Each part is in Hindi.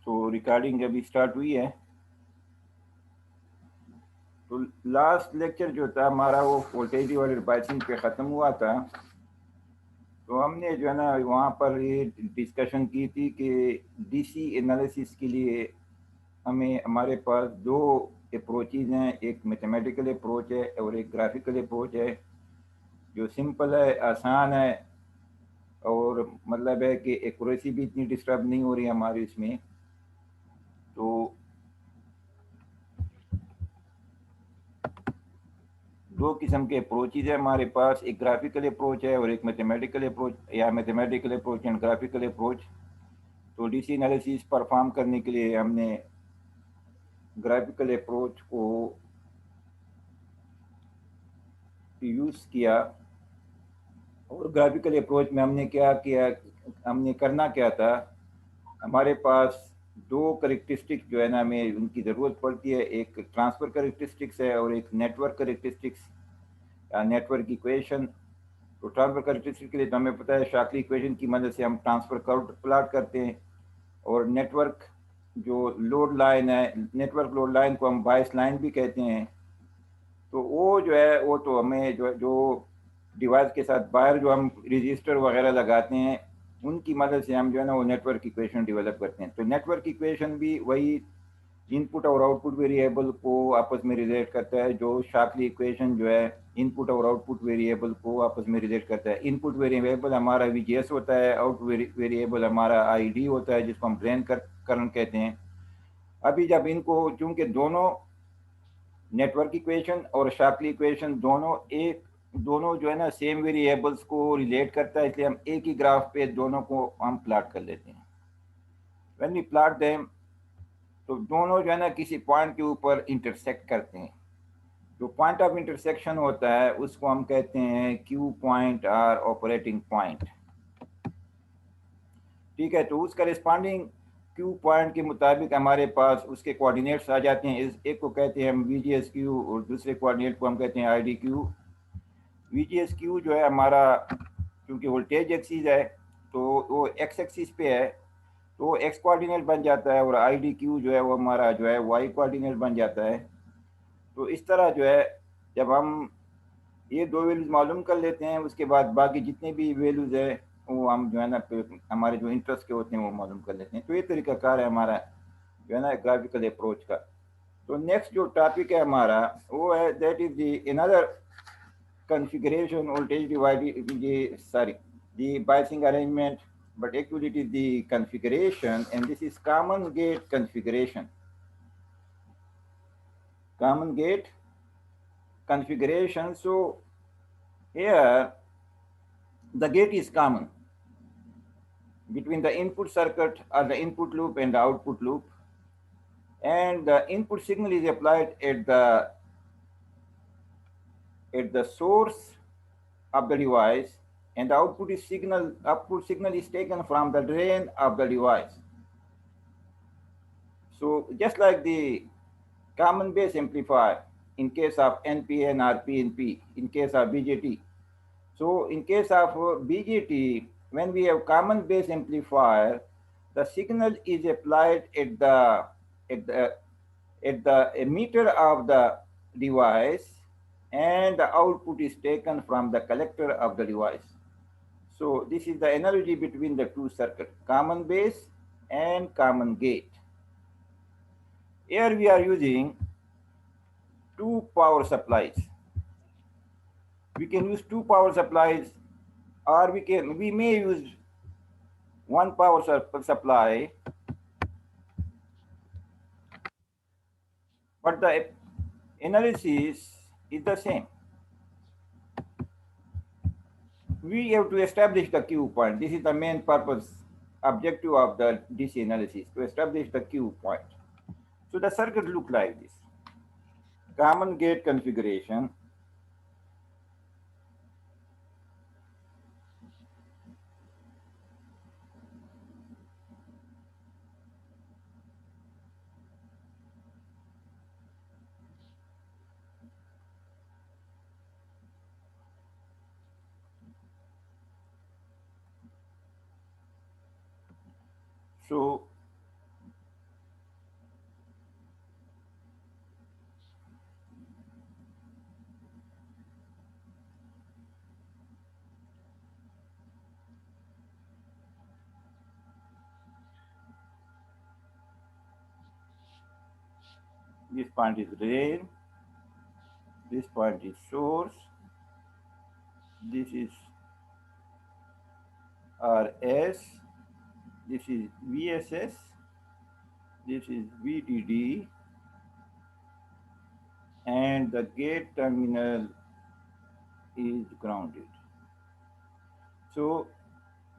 तो रिकॉर्डिंग अभी स्टार्ट हुई है। तो लास्ट लेक्चर जो था हमारा वो वोल्टेज डिवाइडर बायसिंग पे ख़त्म हुआ था। तो हमने जो है ना वहाँ पर ये डिस्कशन की थी कि डीसी एनालिसिस के लिए हमारे पास दो अप्रोचेज हैं, एक मैथमेटिकल अप्रोच है और एक ग्राफिकल अप्रोच है। जो सिंपल है, आसान है और मतलब है कि एक्यूरेसी भी इतनी डिस्टर्ब नहीं हो रही हमारी इसमें। तो दो किस्म के अप्रोचेज है हमारे पास, एक ग्राफिकल अप्रोच है और एक मैथमेटिकल अप्रोच या mathematical approach and graphical approach. तो डीसी एनालिसिस परफॉर्म करने के लिए हमने ग्राफिकल अप्रोच को यूज़ किया। और ग्राफिकल अप्रोच में हमने क्या किया, हमने करना क्या था, हमारे पास दो करेक्टरिस्टिक्स जो है ना हमें उनकी ज़रूरत पड़ती है, एक ट्रांसफ़र करेक्टरिस्टिक्स है और एक नेटवर्क करेक्टरिस्टिक्स या नेटवर्क इक्वेशन। तो ट्रांसफर करेक्टरिस्टिक के लिए तो हमें पता है शार्टली इक्वेशन की मदद से हम ट्रांसफर कर्व प्लॉट करते हैं। और नेटवर्क जो लोड लाइन है, नेटवर्क लोड लाइन को हम बायस लाइन भी कहते हैं। तो वो जो है वो तो हमें जो डिवाइस के साथ बाहर जो हम रजिस्टर वगैरह लगाते हैं उनकी मदद से हम जो है ना वो नेटवर्क इक्वेशन डेवलप करते हैं। तो नेटवर्क इक्वेशन भी वही इनपुट और आउटपुट वेरिएबल को आपस में रिलेट करता है, जो शार्टली इक्वेशन जो है इनपुट और आउटपुट वेरिएबल को आपस में रिलेट करता है। इनपुट वेरिएबल हमारा वीजीएस होता है, आउटपुट वेरिएबल हमारा आईडी होता है जिसको हम ड्रेन करंट कहते हैं। अभी जब इनको चूंकि दोनों नेटवर्क इक्वेशन और शार्टली इक्वेशन दोनों जो है ना सेम वेरिएबल्स को रिलेट करता है, इसलिए हम एक ही ग्राफ पे दोनों को हम प्लॉट कर लेते हैं। व्हेन वी प्लॉट देम, तो दोनों जो है ना किसी पॉइंट के ऊपर इंटरसेक्ट करते हैं। जो पॉइंट ऑफ इंटरसेक्शन होता है उसको हम कहते हैं क्यू पॉइंट और ऑपरेटिंग पॉइंट। ठीक है, तो उस करस्पॉन्डिंग क्यू पॉइंट के मुताबिक हमारे पास उसके कोऑर्डिनेट्स आ जाते हैं। एक को कहते हैं हम वीजीएस क्यू और दूसरे कोऑर्डिनेट को हम कहते हैं आईडी क्यू। वीजीएस क्यू जो है हमारा, क्योंकि वोल्टेज एक्सिस है तो वो एक्स एक्सिस पे है तो एक्स कोऑर्डिनेट बन जाता है, और आईडी क्यू जो है वो हमारा जो है वाई कोऑर्डिनेट बन जाता है। तो इस तरह जो है जब हम ये दो वैल्यूज मालूम कर लेते हैं उसके बाद बाकी जितने भी वैल्यूज है वो हम जो है ना हमारे जो इंटरेस्ट के होते हैं वो मालूम कर लेते हैं। तो ये तरीकाकार है हमारा जो है ना ग्राफिकल अप्रोच का। तो नेक्स्ट जो टॉपिक है हमारा वो है that is the another configuration voltage divided, the biasing arrangement, but actually it is the configuration, and this is common gate configuration. Common gate configuration. So here the gate is common between the input circuit or the input loop and the output loop, and the input signal is applied at the source of the device, and the output signal is taken from the drain of the device. So just like the common base amplifier in case of NPN or PNP, in case of BJT. So in case of BJT, when we have common base amplifier, the signal is applied at the at the emitter of the device, and the output is taken from the collector of the device. So this is the analogy between the two circuits, common base and common gate. Here we are using two power supplies. We can use two power supplies, or we may use one power supply, but the analysis is the same. We have to establish the Q point. This is the main purpose, objective of the DC analysis, to establish the Q point. So the circuit look like this. Common gate configuration. So this point is drain, this point is source, this is RS, this is VSS, this is VDD, and the gate terminal is grounded. So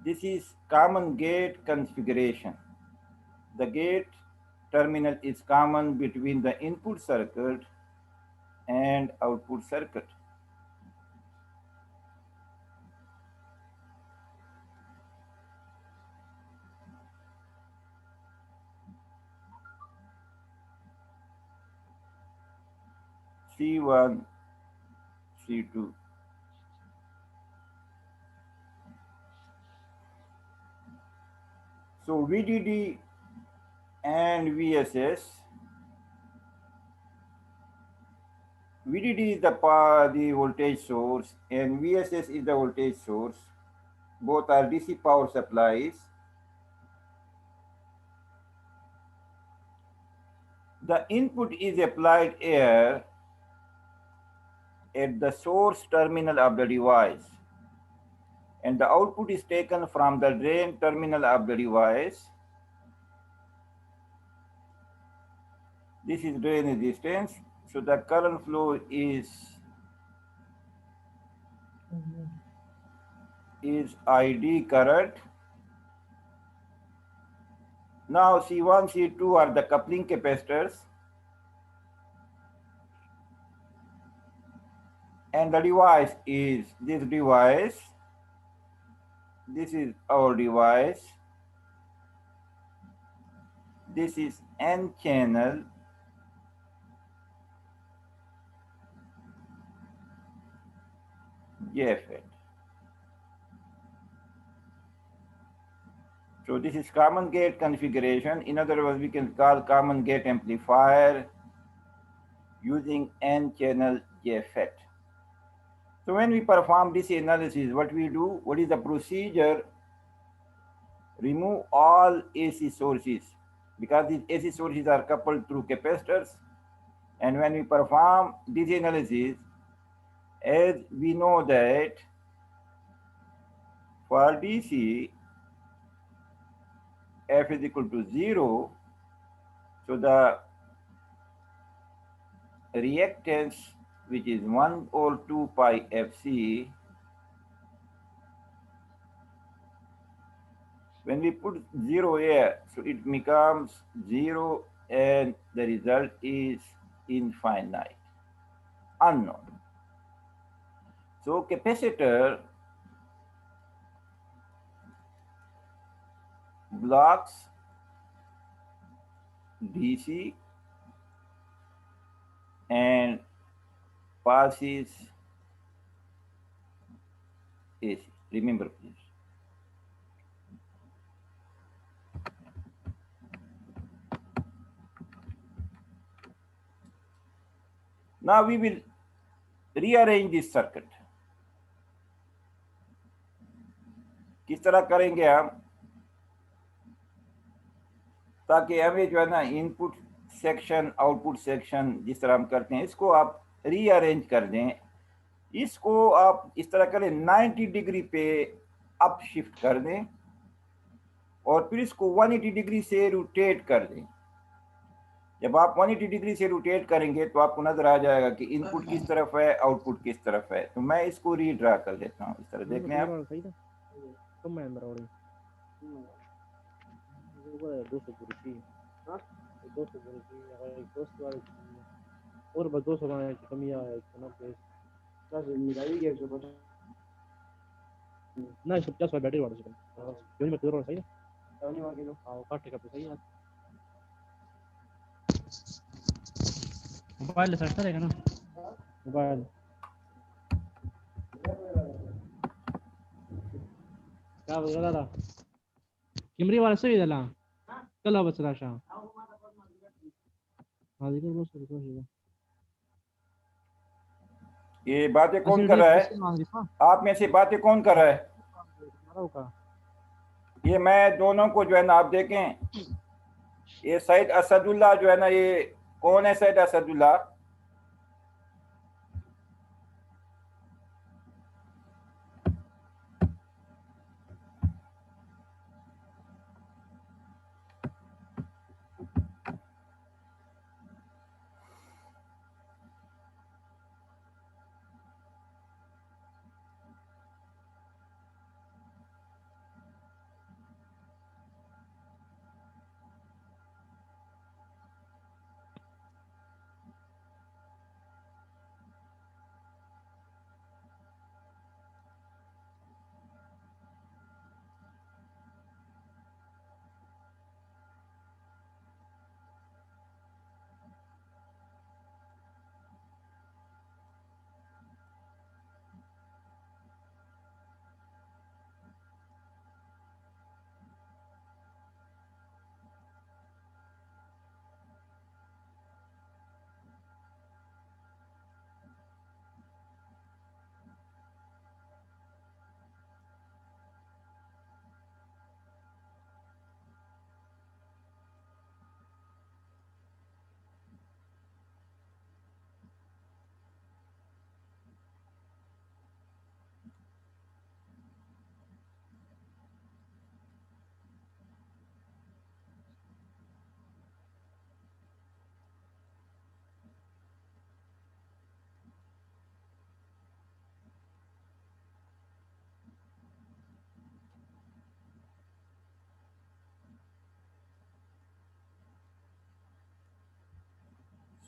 this is common gate configuration. The gate terminal is common between the input circuit and output circuit. C1, C2. So VDD and VSS. VDD is the voltage source and VSS is the voltage source. Both are DC power supplies. The input is applied here at the source terminal of the device, and the output is taken from the drain terminal of the device. This is drain resistance, so the current flow is ID current. Now C1, C2 are the coupling capacitors, and the device is this device. This is our device. This is N channel. JFET. So this is common gate configuration. In other words, we can call common gate amplifier using N channel JFET. So when we perform this analysis, what we do, what is the procedure? Remove all AC sources, because these AC sources are coupled through capacitors. And when we perform this analysis, as we know that for DC, F is equal to 0, so the reactance, which is 1 over 2 pi Fc, when we put 0 here, so it becomes 0 and the result is infinite, unknown. So capacitor blocks DC and passes AC. Remember, please. Now we will rearrange this circuit. किस तरह करेंगे हम, ताकि हमें जो है ना इनपुट सेक्शन आउटपुट सेक्शन जिस तरह हम करते हैं इसको आप रीअरेंज कर दें। इसको आप इस तरह करें 90 डिग्री पे अप शिफ्ट कर दें और फिर इसको 180 डिग्री से रोटेट कर दें। जब आप 180 डिग्री से रोटेट करेंगे तो आपको नजर आ जाएगा कि इनपुट किस तरफ है, आउटपुट किस तरफ है। तो मैं इसको रीड्रा कर देता हूँ इस तरह, देखने आप। मोबाइल सर्च करेगा ना, मोबाइल क्या बोल रहा था किमरी वाला सही दला कल बस राशा हां देखो बस ये बातें कौन कर रहा है? आप में से बातें कौन कर रहा है? ये मैं दोनों को जो है ना आप देखें, ये सईद असदुल्ला जो है ना ये कौन है सैयद असदुल्ला?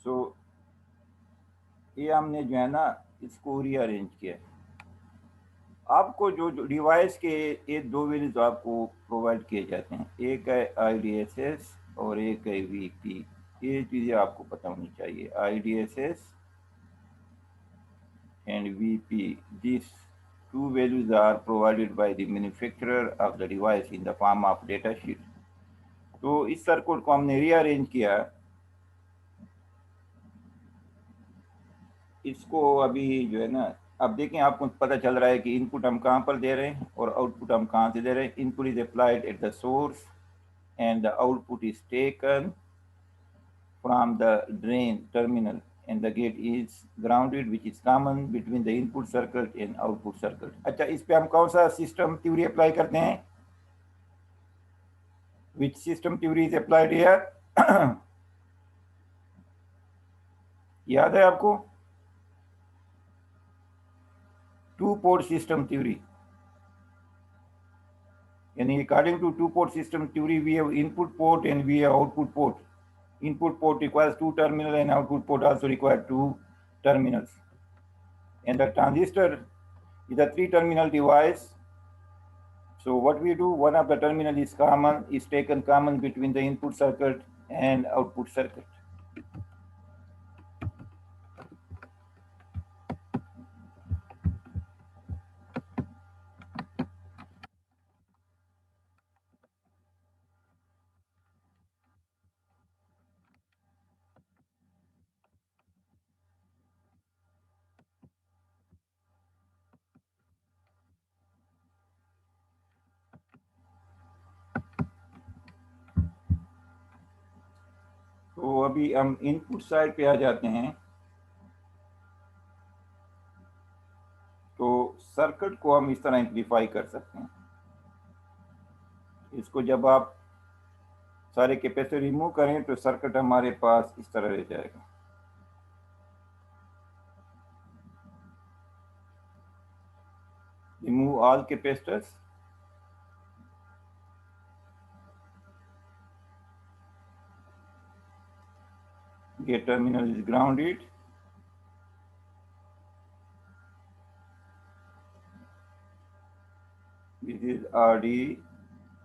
सो ये हमने जो है ना इसको रीअरेंज किया है। आपको जो डिवाइस के ये दो वैल्यूज आपको प्रोवाइड किए जाते हैं, एक है IDSS और एक है VP। ये चीज़ें आपको पता होनी चाहिए। IDSS and VP, these two values are provided by the manufacturer of the device in the form of data sheet। तो इस सर्किट को हमने रीअरेंज किया। इसको अभी जो है ना, अब देखें आपको पता चल रहा है कि इनपुट हम कहाँ पर दे रहे हैं और आउटपुट हम कहाँ से दे रहे हैं। Input is applied at the source and the output is taken from the drain terminal and the gate is grounded, which is common between the input circuit and output circuit। अच्छा, इस पे हम कौन सा सिस्टम थ्योरी अप्लाई करते हैं? which system theory is applied here? याद है आपको? Two port system theory. यानी according to two port system theory we have input port and we have output port। Input port requires two terminals and output port also requires two terminals, and the transistor is a three terminal device। So what we do, one of the terminal is common, is taken common between the input circuit and output circuit। तो अभी हम इनपुट साइड पे आ जाते हैं। तो सर्किट को हम इस तरह एम्पलीफाई कर सकते हैं। इसको जब आप सारे कैपेसिटर रिमूव करें तो सर्किट हमारे पास इस तरह रह जाएगा। Remove all capacitors. Gate terminal is grounded। This is RD,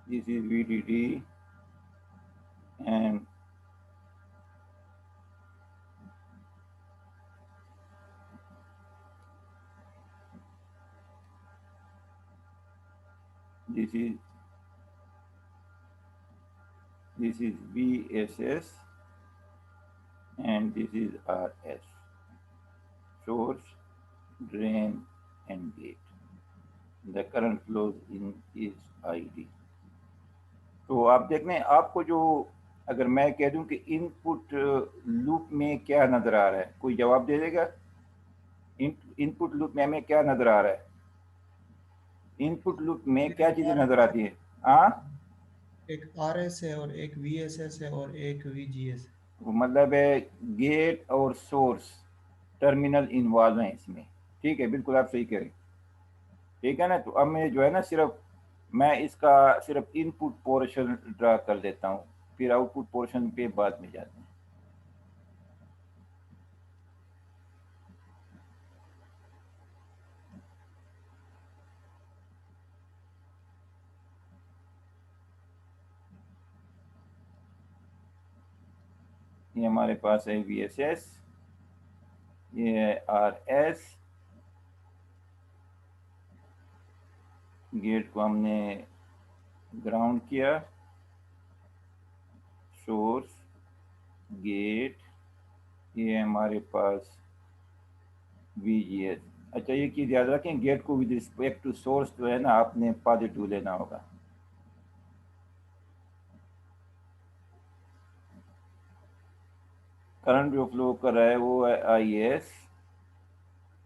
this is VDD, and this is VSS, and this is RS, source, drain, and gate। The current flows in is ID। तो आप देख लें, आपको जो अगर मैं कह दूं कि इनपुट लूप में क्या नजर आ रहा है, कोई जवाब दे देगा? इनपुट लूप में हमें क्या नजर आ रहा है? इनपुट लूप में क्या चीजें नजर आती है? हाँ, एक RS है और एक VSS है और एक VGS है। वो मतलब है गेट और सोर्स टर्मिनल इन्वॉल्व हैं इसमें। ठीक है, बिल्कुल आप सही कह रहे हैं। ठीक है ना, तो अब मैं जो है ना सिर्फ मैं इसका सिर्फ इनपुट पोर्शन ड्रा कर देता हूँ, फिर आउटपुट पोर्शन पे बाद में जाते हैं। ये हमारे पास है VSS, ये है RS, गेट को हमने ग्राउंड किया, सोर्स, गेट, ये हमारे पास VGS। अच्छा, ये चीज़ याद रखें, गेट को विद रिस्पेक्ट टू सोर्स जो है ना आपने पॉजिटिव लेना होगा। करंट जो फ्लो कर रहा है वो है IS,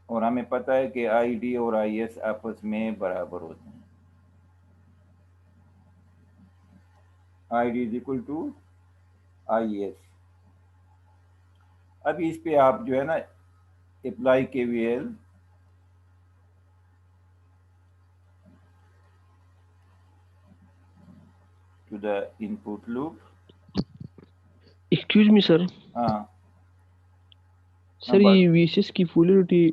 और हमें पता है कि ID और IS आपस में बराबर होते हैं। ID is equal to IS। अभी इस पे आप जो है ना apply KVL to the input loop. Excuse me sir, हाँ सर ये वीसीएस की पोलैरिटी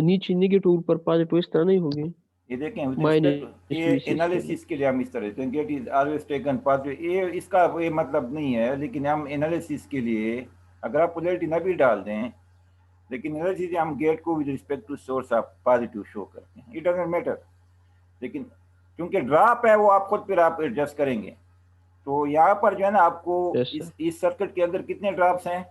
नीचे नेगेटिव ऊपर पॉजिटिव इस तरह नहीं होगी? ये देखें with माइनस respect to- ये VCS एनालिसिस के लिए हम इस तरह से gate is always taken positive, ये इसका ये मतलब नहीं है, लेकिन हम एनालिसिस के लिए अगर आप पोलैरिटी ना भी डाल दें, लेकिन एनालिसिस हम गेट को विद रिस्पेक्ट टू सोर्स आप पॉजिटिव शो करते हैं, इट डजंट मैटर। लेकिन क्योंकि ड्रॉप है वो आप खुद फिर आप एडजस्ट करेंगे। तो यहाँ पर जो है ना आपको Yes, sir. इस सर्किट के अंदर कितने ड्रॉप्स हैं?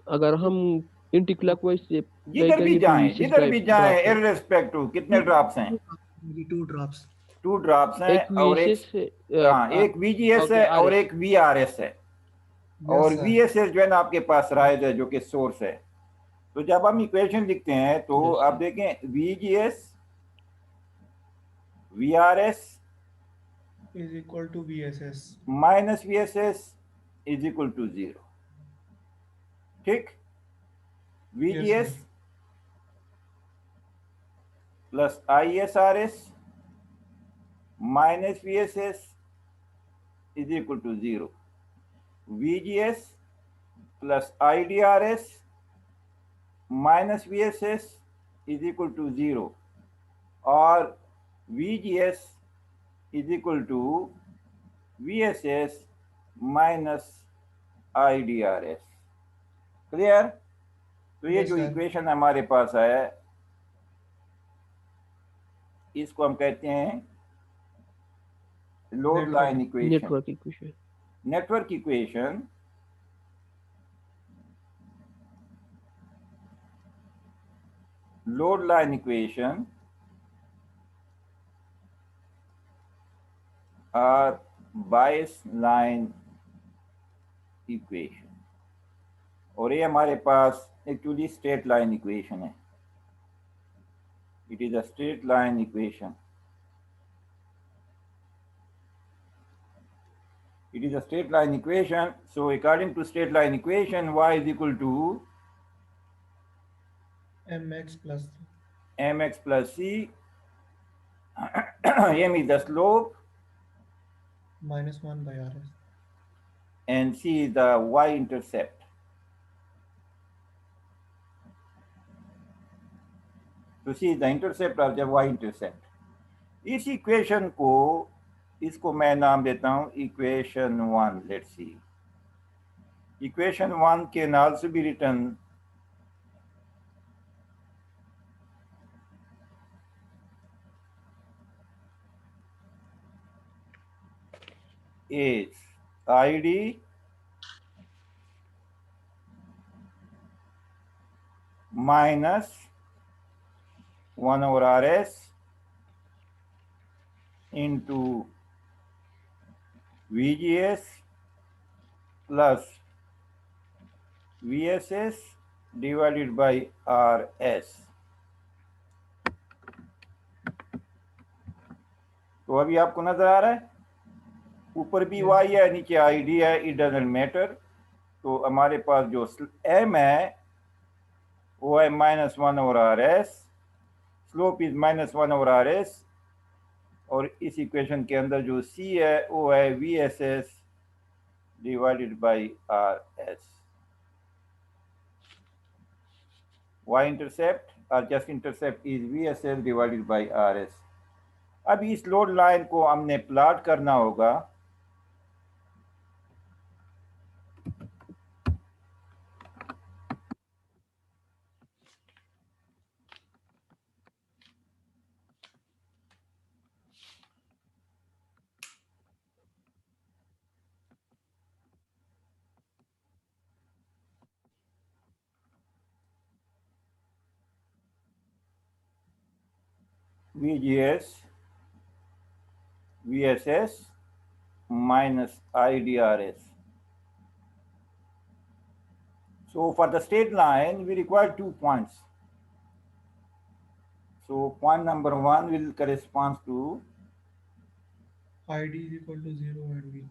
अगर हम एंटी क्लॉकवाइज से जिधर भी करेंगे तो जाएं, VCS जिधर भी जाएं, ड्रॉप है। इररिस्पेक्टिव कितने ड्रॉप्स हैं? 2 ड्रॉप्स। 2 ड्रॉप्स हैं, एक और एक VCS हाँ एक VGS ओके है और RS एक VRS है, और VSS जो है ना आपके पास राइज है जो कि सोर्स है। तो जब हम इक्वेशन लिखते हैं तो Yes, आप देखें VGS VRS is equal to VSS। Minus VSS is equal to 0। ठीक, VGS plus ISRS minus VSS is equal to 0। VGS plus IDRS minus VSS is equal to 0, और VGS is equal to VSS minus IDRS। Clear? तो ये जो इक्वेशन हमारे पास है इसको हम कहते हैं load line equation, network equation. Network equation. Load line equation और बायस लाइन इक्वेशन, और ये हमारे पास एक्चुअली स्ट्रेट लाइन इक्वेशन है। It is a straight line equation. It is a straight line equation. So according to straight line equation, y is equal to mx plus c. m is the slope -1 by RS, and c is the y-intercept. So c is the intercept of the y-intercept. इस इक्वेशन को, इसको मैं नाम देता हूं equation 1। Let's see, equation 1 can also be written is ID minus 1 over RS into VGS plus VSS divided by RS। तो अभी आपको नजर आ रहा है, ऊपर भी y है, नीचे ID है, इट डजंट मैटर। तो हमारे पास जो m है वो है -1 over RS, slope is -1 over RS, और इस इक्वेशन के अंदर जो c है वो है VSS divided by RS। y intercept और just intercept is VSS divided by RS। अब इस लोड लाइन को हमने प्लॉट करना होगा। VGS VSS minus IDRS. So for the straight line, we require 2 points. So point number 1 will correspond to, ID is equal to 0 and V.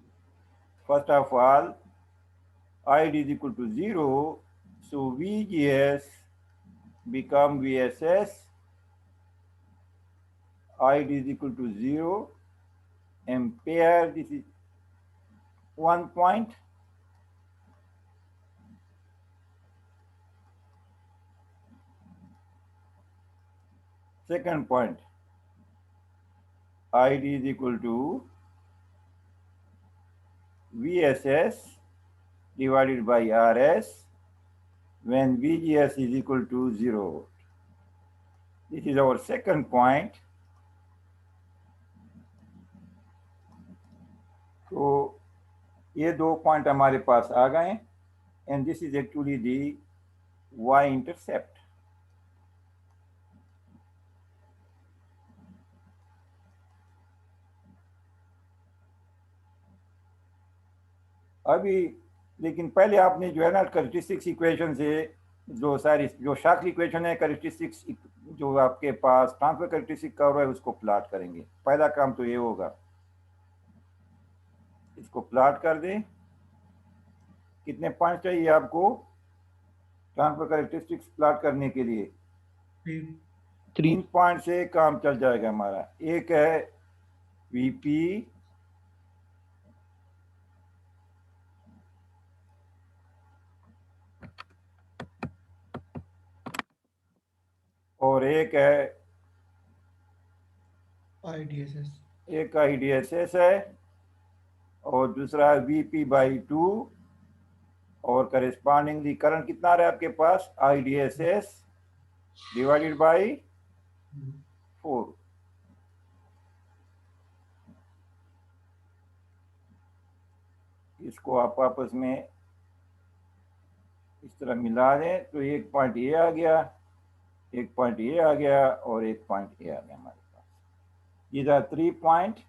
first of all, ID is equal to 0. So VGS become VSS, ID is equal to 0, ampere, this is 1 point. Second point, ID is equal to VSS divided by RS when VGS is equal to 0. This is our second point. तो ये 2 पॉइंट हमारे पास आ गए, and this is actually the y intercept. अभी लेकिन पहले आपने जो है ना कैरेक्टरिस्टिक्स इक्वेशन से जो सारी जो शार्कली इक्वेशन है, कैरेक्टरिस्टिक्स जो आपके पास ट्रांसफर कैरेक्टरिस्टिक कर्व है उसको प्लॉट करेंगे। पहला काम तो ये होगा, इसको प्लॉट कर दें। कितने पॉइंट चाहिए आपको ट्रांसफर कैरेक्टरिस्टिक्स प्लॉट करने के लिए? 3 पॉइंट से काम चल जाएगा हमारा। एक है VP, और एक है IDSS. एक IDSS है, और दूसरा है VP/2, और करेस्पॉन्डिंगली करंट कितना आ रहा है आपके पास? IDSS divided by 4। इसको आप आपस में इस तरह मिला दें तो एक पॉइंट ये आ गया, एक पॉइंट ये आ गया, और एक पॉइंट ये आ गया हमारे पास। ये था 3 पॉइंट।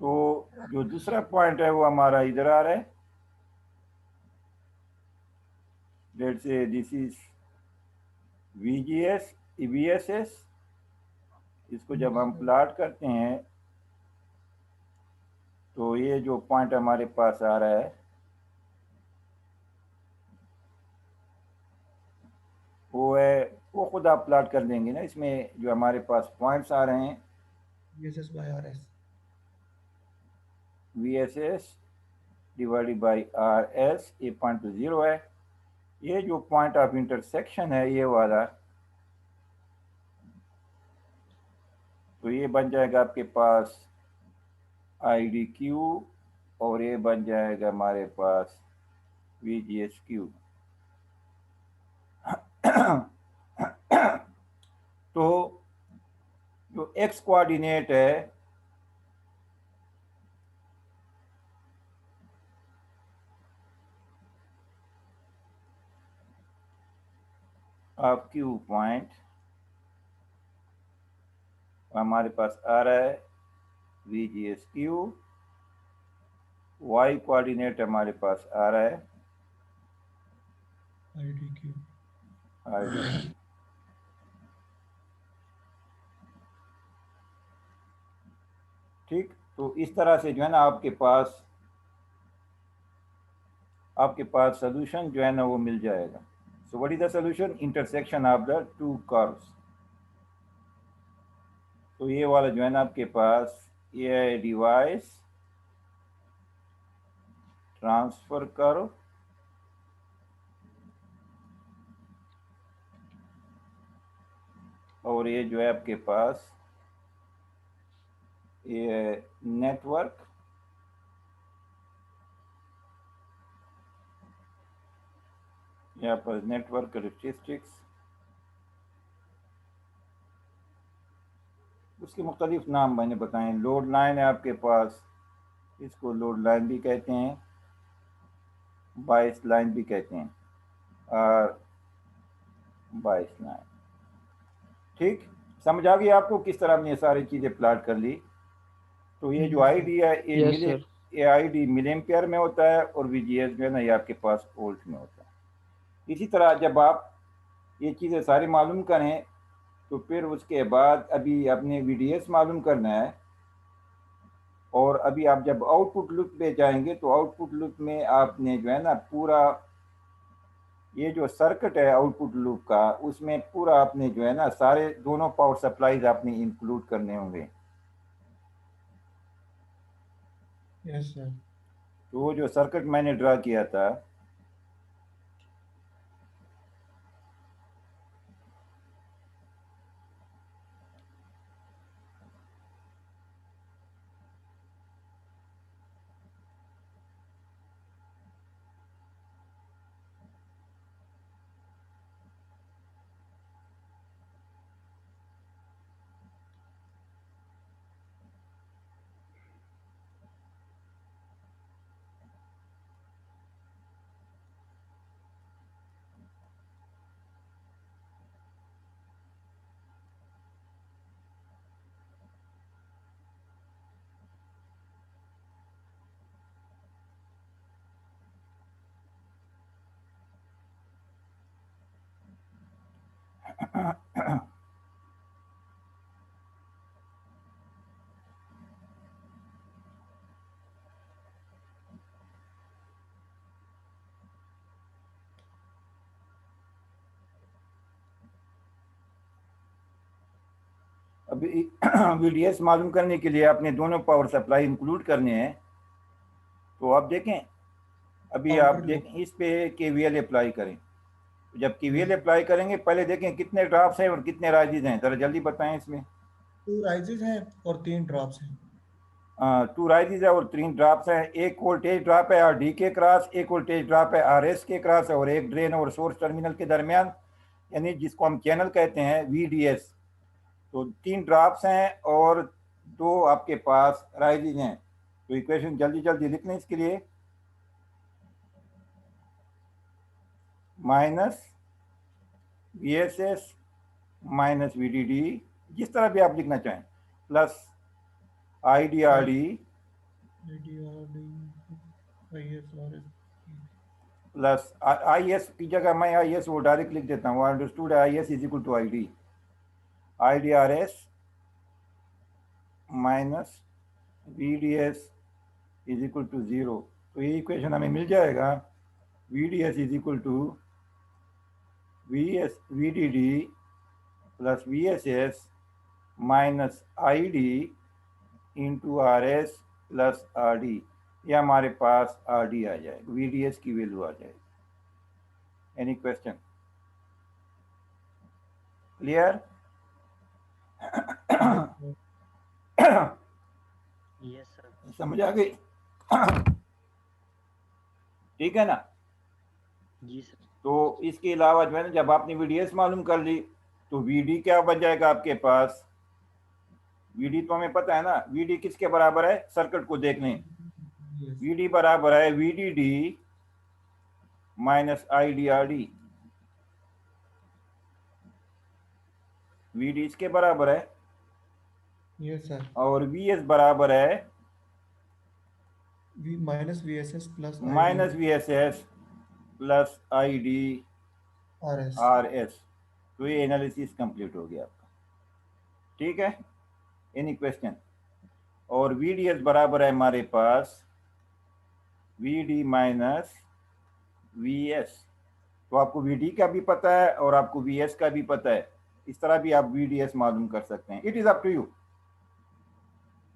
तो जो दूसरा पॉइंट है वो हमारा इधर आ रहा है। Let's say this is VGS VSS। इसको जब हम प्लॉट करते हैं तो ये जो पॉइंट हमारे पास आ रहा है वो है, वो खुद आप प्लॉट कर देंगे ना। इसमें जो हमारे पास पॉइंट्स आ रहे हैं VSS by RS. VSS divided by RS, ये पॉइंट तो 0 है। ये जो पॉइंट ऑफ इंटरसेक्शन है ये वाला, तो ये बन जाएगा आपके पास IDQ, और ये बन जाएगा हमारे पास VGSQ। तो जो x कोऑर्डिनेट है ऑफ क्यू पॉइंट हमारे पास आ रहा है VGS क्यू, वाई कोऑर्डिनेट हमारे पास आ रहा है IDQ। RD। ठीक, तो इस तरह से जो है ना आपके पास सोल्यूशन जो है ना वो मिल जाएगा। So what is the solution? Intersection of the two curves. तो ये वाला जो है ना आपके पास ये है डिवाइस ट्रांसफर कर्व, और ये जो है आपके पास ये नेटवर्क यहाँ पर नेटवर्क कैरेक्टरिस्टिक्स, उसके मुख्तलिफ नाम मैंने बताए। लोड लाइन है आपके पास, इसको लोड लाइन भी कहते हैं, बाइस लाइन भी कहते हैं, और बाइस लाइन। ठीक, समझ आ गई आपको किस तरह हमने ये सारी चीज़ें प्लाट कर ली। तो ये जो आईडी है यस सर। ये आईडी मिलीएम्पियर में होता है और VGS जो है ना ये आपके पास वोल्ट में होता है। इसी तरह जब आप ये चीज़ें सारी मालूम करें तो फिर उसके बाद अभी अपने VDS मालूम करना है, और अभी आप जब आउटपुट लूप पे जाएंगे तो आउटपुट लूप में आपने जो है ना पूरा ये जो सर्किट है आउटपुट लूप का, उसमें पूरा आपने जो है ना सारे दोनों पावर सप्लाईज आपने इंक्लूड करने होंगे। Yes sir. तो वो जो सर्किट मैंने ड्रा किया था अभी VDS मालूम करने के लिए आपने दोनों पावर सप्लाई इंक्लूड करने हैं। तो आप देखें, अभी आप काउंटर लूप। देखें इस पे KVL अप्लाई करें। जब KVL अप्लाई करेंगे पहले देखें कितने ड्रॉप्स हैं और कितने राइजेस हैं, ज़रा जल्दी बताएं। इसमें 2 राइजेस हैं और 3 ड्रॉप्स हैं। 2 राइजेस है और 3 ड्रॉप्स हैं। एक वोल्टेज ड्रॉप है RD के क्रॉस, एक वोल्टेज ड्रॉप है RS के क्रॉस, और एक ड्रेन और सोर्स टर्मिनल के दरमियान, यानी जिसको हम चैनल कहते हैं VDS। तो 3 ड्रॉप्स हैं और 2 आपके पास राइजेस हैं। तो इक्वेशन जल्दी जल्दी लिख लें इसके लिए, माइनस VSS माइनस VDD, जिस तरह भी आप लिखना चाहें, प्लस IDRD प्लस IS की जगह मैं IS वो डायरेक्ट लिख देता हूँ, understood IS is equal to ID IDRS minus VDS is equal to 0। तो ये इक्वेशन हमें मिल जाएगा, VDS is equal to VDD plus VSS minus ID into RS plus RD। ये हमारे पास RD आ जाएगा, VDS की वैल्यू आ जाएगी। Any question? Clear? Yes sir. समझ आ गई? ठीक है ना? जी सर। तो इसके अलावा जो है ना जब आपने VDS मालूम कर ली तो VD क्या बन जाएगा आपके पास? VD तो हमें पता है ना, VD किसके बराबर है? सर्किट को देख लें, VD बराबर है VDD minus IDRD। V D इसके बराबर है यस सर। और वी एस बराबर है V minus V S S plus minus V S S plus I D R S. R S. तो ये एनालिसिस कंप्लीट हो गया आपका, ठीक है। Any question? और वी डी एस बराबर है हमारे पास V D minus V S. तो आपको वी डी का भी पता है और आपको वी एस का भी पता है, इस तरह भी आप वी डी एस मालूम कर सकते हैं। It is up to you,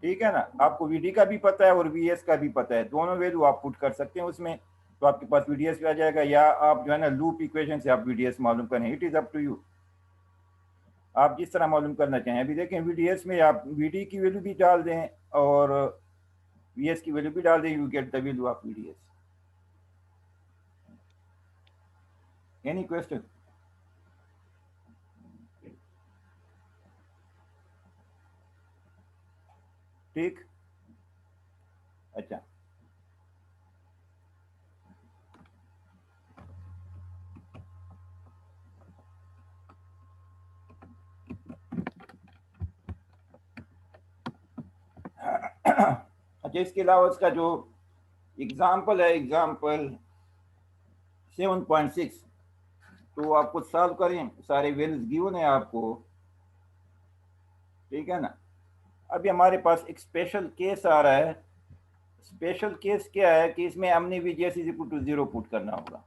ठीक है ना। आपको वी डी का भी पता है और वी एस का भी पता है, दोनों वैल्यू आप पुट कर सकते हैं उसमें, तो आपके पास वी डी एस भी आ जाएगा, या आप जो है ना लूप इक्वेशन से आप वी डी एस मालूम करें। It is up to you, आप जिस तरह मालूम करना चाहें। अभी देखें वी डी एस में आप वी डी की वैल्यू भी डाल दें और वी एस की वैल्यू भी डाल दें, you get the value of V D S. Any question? ठीक, अच्छा। अच्छा, इसके अलावा इसका जो एग्जाम्पल है, एग्जाम्पल 7.6, तो आपको सॉल्व करें, सारे वैल्यूज गिवन है आपको, ठीक है ना। अभी हमारे पास एक स्पेशल केस आ रहा है। स्पेशल केस क्या है कि इसमें हमने भी V is equal to 0 put करना होगा।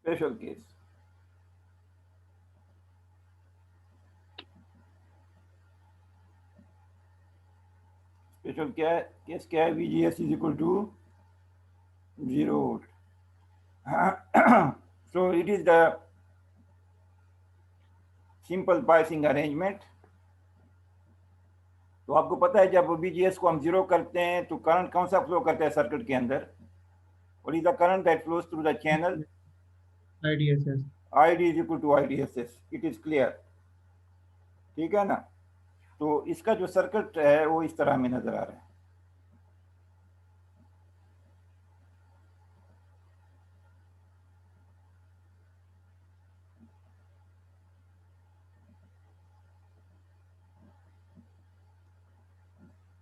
स्पेशल केस, स्पेशल क्या है, केस क्या है, V is equal to 0 volt. so it is the simple biasing arrangement। तो आपको पता है जब VGS को हम 0 करते हैं तो करंट कौन सा फ्लो करता है सर्किट के अंदर? What is the current that flows through the channel? IDSS। ID is equal to IDSS। It is clear, ठीक है ना। तो इसका जो सर्किट है वो इस तरह में नजर आ रहा है।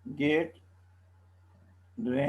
Gate, drain,